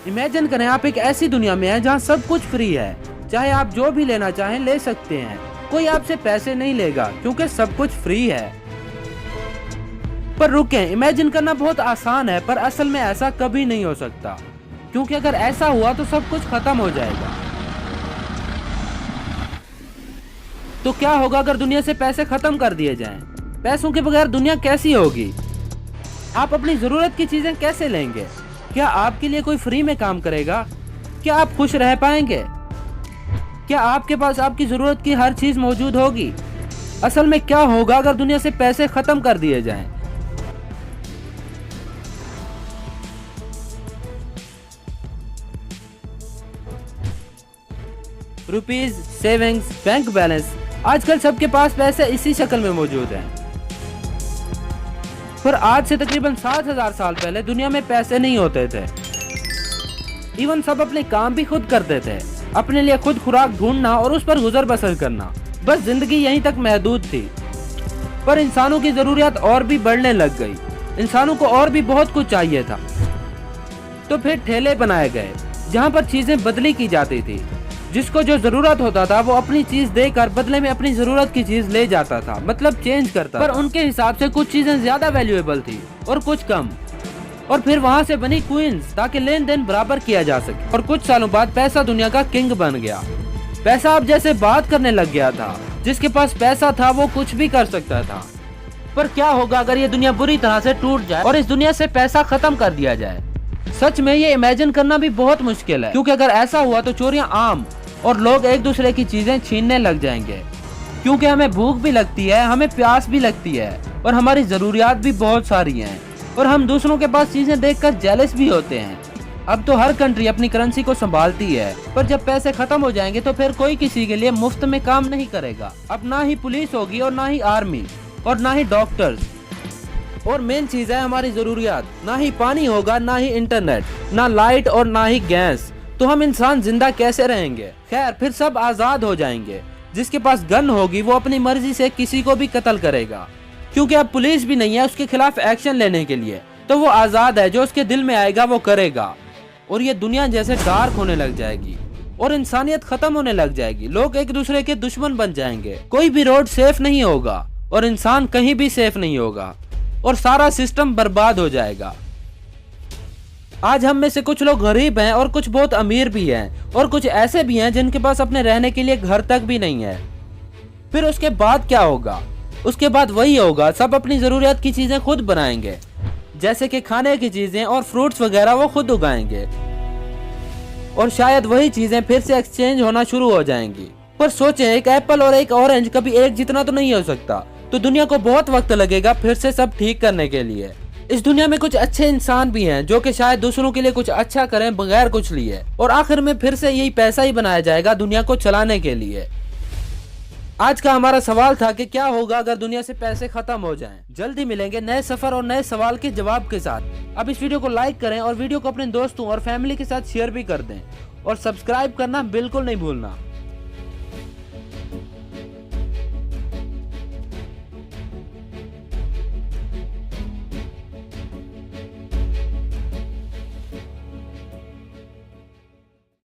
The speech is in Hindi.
इमेजिन करें आप एक ऐसी दुनिया में हैं जहां सब कुछ फ्री है, चाहे आप जो भी लेना चाहें ले सकते हैं, कोई आपसे पैसे नहीं लेगा क्योंकि सब कुछ फ्री है। पर रुकें, इमेजिन करना बहुत आसान है पर असल में ऐसा कभी नहीं हो सकता, क्योंकि अगर ऐसा हुआ तो सब कुछ खत्म हो जाएगा। तो क्या होगा अगर दुनिया से पैसे खत्म कर दिए जाएं? पैसों के बगैर दुनिया कैसी होगी? आप अपनी जरूरत की चीजें कैसे लेंगे? क्या आपके लिए कोई फ्री में काम करेगा? क्या आप खुश रह पाएंगे? क्या आपके पास आपकी जरूरत की हर चीज मौजूद होगी? असल में क्या होगा अगर दुनिया से पैसे खत्म कर दिए जाएं? रुपीज, सेविंग्स, बैंक बैलेंस, आजकल सबके पास पैसे इसी शक्ल में मौजूद हैं। पर आज से तकरीबन 7000 साल पहले दुनिया में पैसे नहीं होते थे। इवन सब अपने काम भी खुद करते थे, अपने लिए खुद खुराक ढूंढना और उस पर गुजर बसर करना, बस जिंदगी यहीं तक महदूद थी। पर इंसानों की जरूरियात और भी बढ़ने लग गई, इंसानों को और भी बहुत कुछ चाहिए था। तो फिर ठेले बनाए गए जहाँ पर चीजें बदली की जाती थी। जिसको जो जरूरत होता था वो अपनी चीज देकर बदले में अपनी जरूरत की चीज ले जाता था, मतलब चेंज करता। पर उनके हिसाब से कुछ चीजें ज्यादा वैल्यूएबल थी और कुछ कम, और फिर वहाँ से बनी क्वींस ताकि लेन देन बराबर किया जा सके। और कुछ सालों बाद पैसा दुनिया का किंग बन गया। पैसा अब जैसे बात करने लग गया था, जिसके पास पैसा था वो कुछ भी कर सकता था। पर क्या होगा अगर ये दुनिया बुरी तरह से टूट जाए और इस दुनिया से पैसा खत्म कर दिया जाए? सच में ये इमेजिन करना भी बहुत मुश्किल है, क्योंकि अगर ऐसा हुआ तो चोरियां आम और लोग एक दूसरे की चीजें छीनने लग जाएंगे। क्योंकि हमें भूख भी लगती है, हमें प्यास भी लगती है और हमारी जरूरियात भी बहुत सारी हैं, और हम दूसरों के पास चीजें देखकर जेलस भी होते हैं। अब तो हर कंट्री अपनी करेंसी को संभालती है, पर जब पैसे खत्म हो जाएंगे तो फिर कोई किसी के लिए मुफ्त में काम नहीं करेगा। अब ना ही पुलिस होगी और ना ही आर्मी और ना ही डॉक्टर्स, और मेन चीज है हमारी जरूरियात। ना ही पानी होगा, ना ही इंटरनेट, ना लाइट और ना ही गैस। तो हम इंसान जिंदा कैसे रहेंगे? खैर, फिर सब आजाद हो जाएंगे। जिसके पास गन होगी वो अपनी मर्जी से किसी को भी कत्ल करेगा, क्योंकि अब पुलिस भी नहीं है उसके खिलाफ एक्शन लेने के लिए। तो वो आजाद है, जो उसके दिल में आएगा वो करेगा। और ये दुनिया जैसे डार्क होने लग जाएगी और इंसानियत खत्म होने लग जाएगी। लोग एक दूसरे के दुश्मन बन जाएंगे, कोई भी रोड सेफ नहीं होगा और इंसान कहीं भी सेफ नहीं होगा, और सारा सिस्टम बर्बाद हो जाएगा। आज हम में से कुछ लोग गरीब हैं और कुछ बहुत अमीर भी हैं, और कुछ ऐसे भी हैं जिनके पास अपने रहने के लिए घर तक भी नहीं है। फिर उसके बाद क्या होगा? उसके बाद वही होगा, सब अपनी जरूरत की चीजें खुद बनाएंगे, जैसे कि खाने की चीजें और फ्रूट्स वगैरह वो खुद उगाएंगे, और शायद वही चीजें फिर से एक्सचेंज होना शुरू हो जाएंगी। पर सोचें, एक एप्पल और एक ऑरेंज कभी एक जितना तो नहीं हो सकता, तो दुनिया को बहुत वक्त लगेगा फिर से सब ठीक करने के लिए। इस दुनिया में कुछ अच्छे इंसान भी हैं जो कि शायद दूसरों के लिए कुछ अच्छा करें बगैर कुछ लिए, और आखिर में फिर से यही पैसा ही बनाया जाएगा दुनिया को चलाने के लिए। आज का हमारा सवाल था कि क्या होगा अगर दुनिया से पैसे खत्म हो जाएं। जल्दी मिलेंगे नए सफर और नए सवाल के जवाब के साथ। अब इस वीडियो को लाइक करें और वीडियो को अपने दोस्तों और फैमिली के साथ शेयर भी कर दें, और सब्सक्राइब करना बिल्कुल नहीं भूलना।